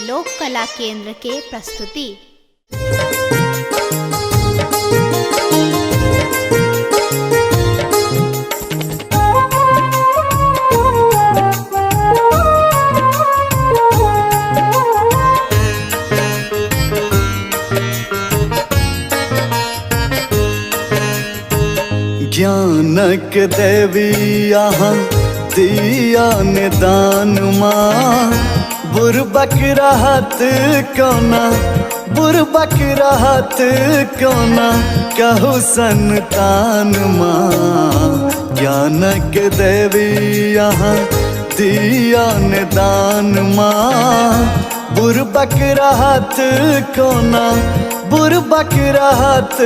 लोक कला केंद्र के प्रस्तुति। ज्ञानक देवी यहाँ दिया निदान माँ, बुरबक रहत कोना, बुरबक रहत कोना, कहू संतान माँ। ज्ञानक देवी यहाँ दिया निदान माँ, बुरबक रहत कोना, बुरबक रहत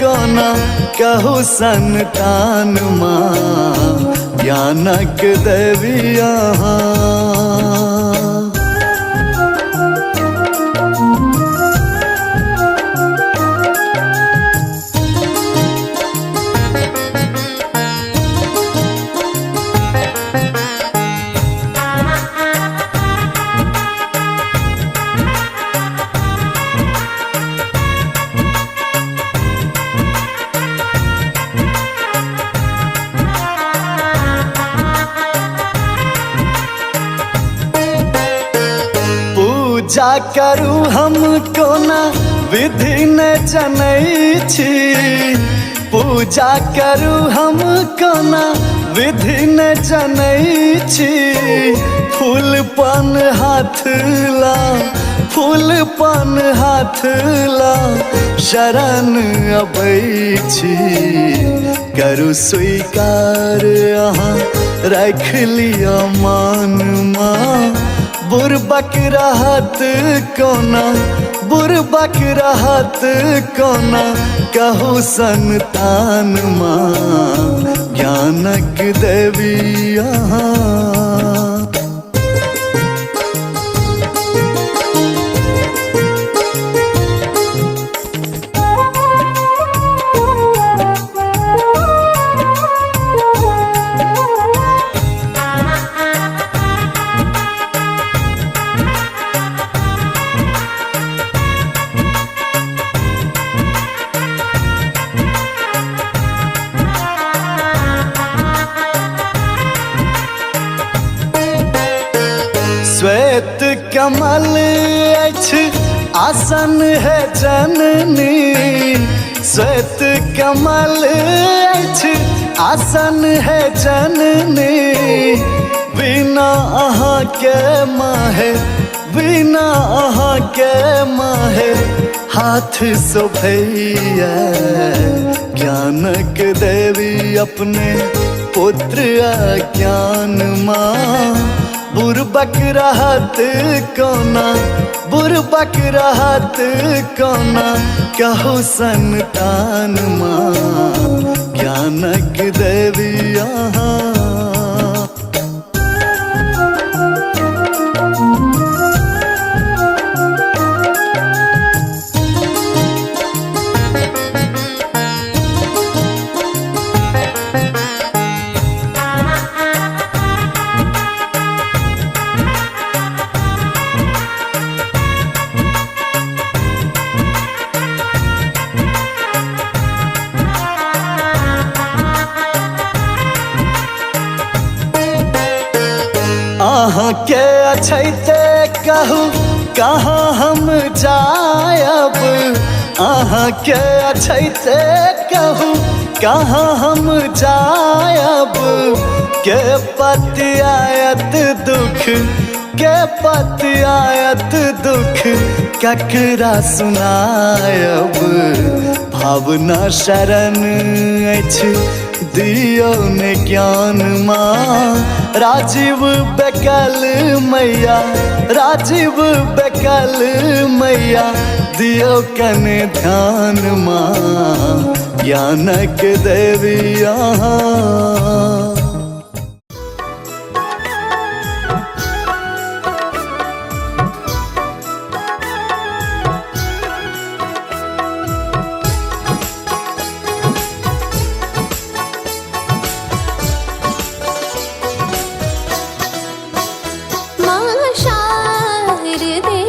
कोना, कहू संतान माँ। ज्ञानक देवी यहाँ पूजा करू हम कोना विधि न जनै छी, पूजा करू हम कोना विधि न जनै छी। फूल पान हाथ ला, फूल पान हाथ ला, शरण अबै छी। करू स्वीकार अहाँ रख लिया मान माँ, बुरबक रहत कोना, बुरबक रहत कोना, कहू संतान माँ। ज्ञानक देवी यहाँ श्वेत कमल अछि आसन है जननी, श्वेत कमल अछि आसन है जननी। बिना अहाँ के माहे, बिना अहाँ के माहे, हाथ शोभैया। ज्ञानक देवी अपने पुत्र अज्ञान माँ, बुरबक रहत कोना, बुरबक रहत कोना, कहू संतान माँ। ज्ञानक देवी यहाँ अहाँ के अछैते कहू कहाँ हम जायब, अहाँ के अछैते कहू कहाँ हम जायब। के पति आयत दुख, के पति आयत दुख, ककरा सुनायब। भावना शरण अछि दियो ने ज्ञान माँ, राजीव बेकल मैया, राजीव बेकल मैया, दियो कने ध्यान माँ। ज्ञानक देवी यहाँ माँ शारदे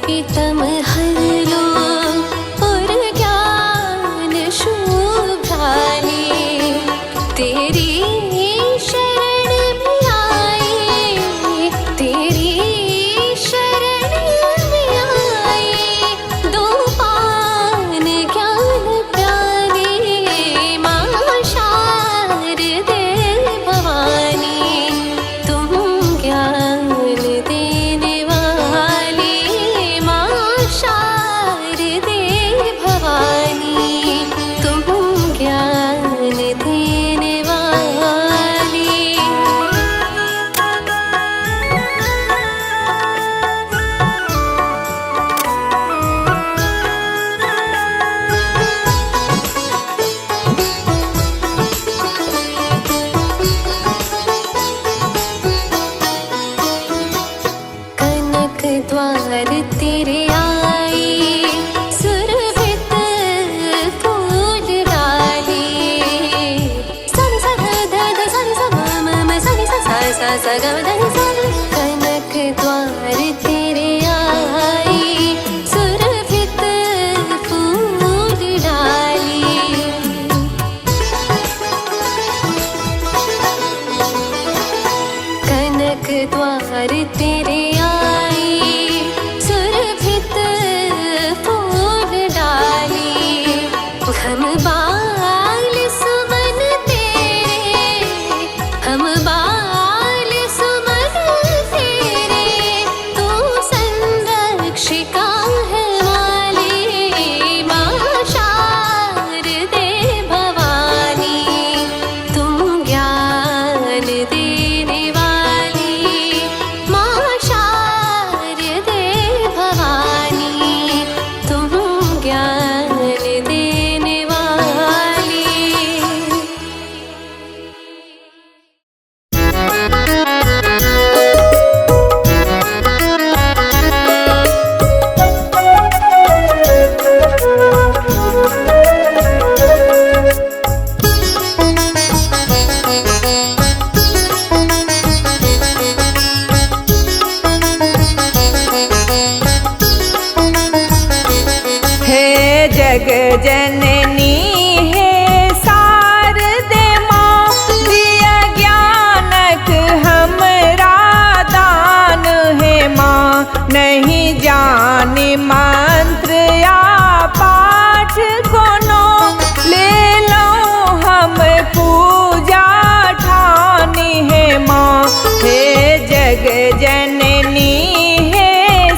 पितम हलो और ज्ञान शुभ्राले तेरी शरण में आए, तेरी शरण में आए। दो पान ज्ञान प्याले माँ शारदे भवानी, तुम ज्ञान देने वाली माँ शारदे भवानी, तुम ज्ञान देने वाली। कनक द्वार तेरे आए, सुरभित फूल डाले। सन सा ध ध ध सन सा म म म सन सा सा सा सा ग ध नि सा। कनक द्वार तेरे आए, सुरभित फूल डाले। कनक द्वार तेरे आए, सुरभित फूल डाले। हम बाल सुमन तेरे, हम बाल सुमन तेरे, तू संरक्षिका है वाले माँ शारदे भवानी, तुम ज्ञान देने वाली माँ शारदे भवानी, तुम ज्ञान देने वाली। हे जग जननी हे शारदे माँ, दिया ज्ञानक हमरा दान है माँ। नहीं जानी मंत्र या पाठ कोनो, ले लो हम पूजा ठानी है माँ। हे जग जननी हे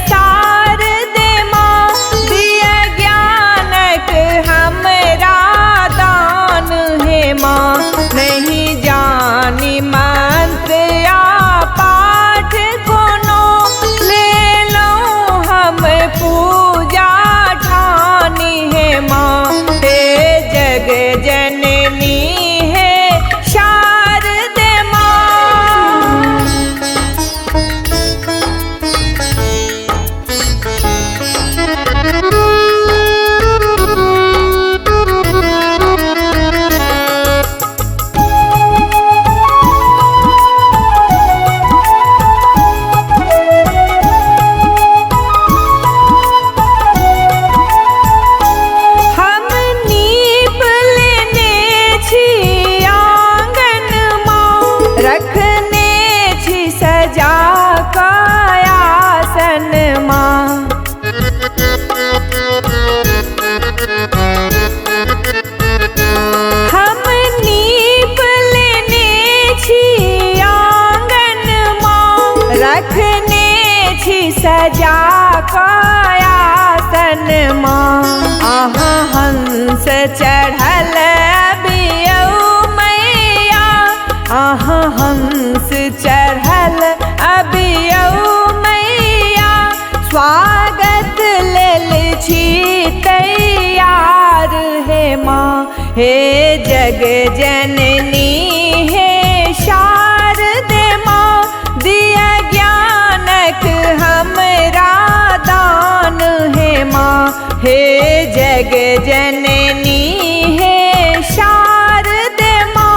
शारदे माँ, दिया ज्ञानक हमरा दान है माँ। नहीं जानी मंत्र या पाठ कोनो, ले लो हम पूजा ठानी है माँ। हे जग जननी है शारदे माँ। हम नीप लेने छी आंगन माँ, रखने छी सजा कायासन माँ। हम नीप लेने छी आंगन माँ, रखने छी सजा कायासन माँ। आहा हंस चढ़ल अबियौ मैया, आहा हंस चढ़ल अबियौ मैया। स्वागत लेल छी तैयार है माँ। हे जग जननी हे शारदे माँ, दिया ज्ञानक हमरा दान है माँ। हे जग जननी हे शारदे माँ।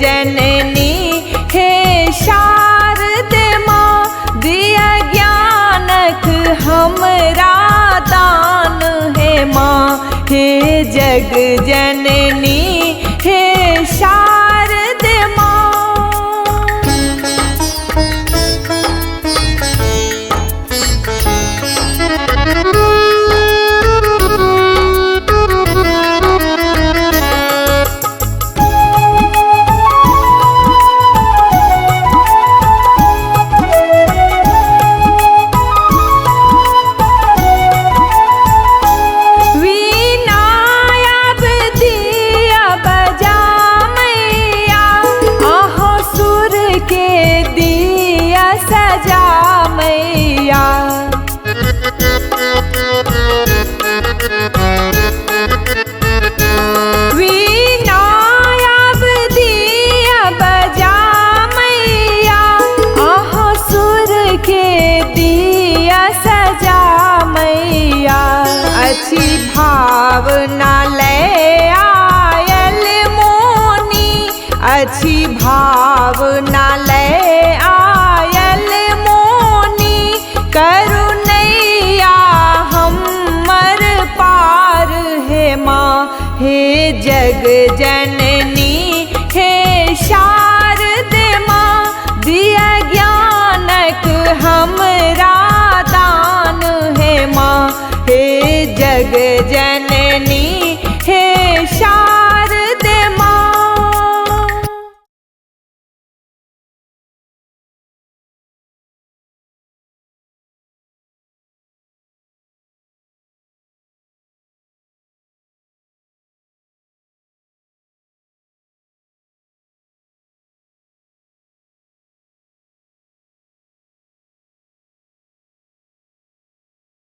जननी हे शारद माँ दिया ज्ञानक हमरा दान हे माँ हे जग जननी हे शारद माँ। अच्छी भावना ले आयल मोनी, अच्छी भावना ले आयल मोनी, करुणैया हमर पार हे माँ हे जग जन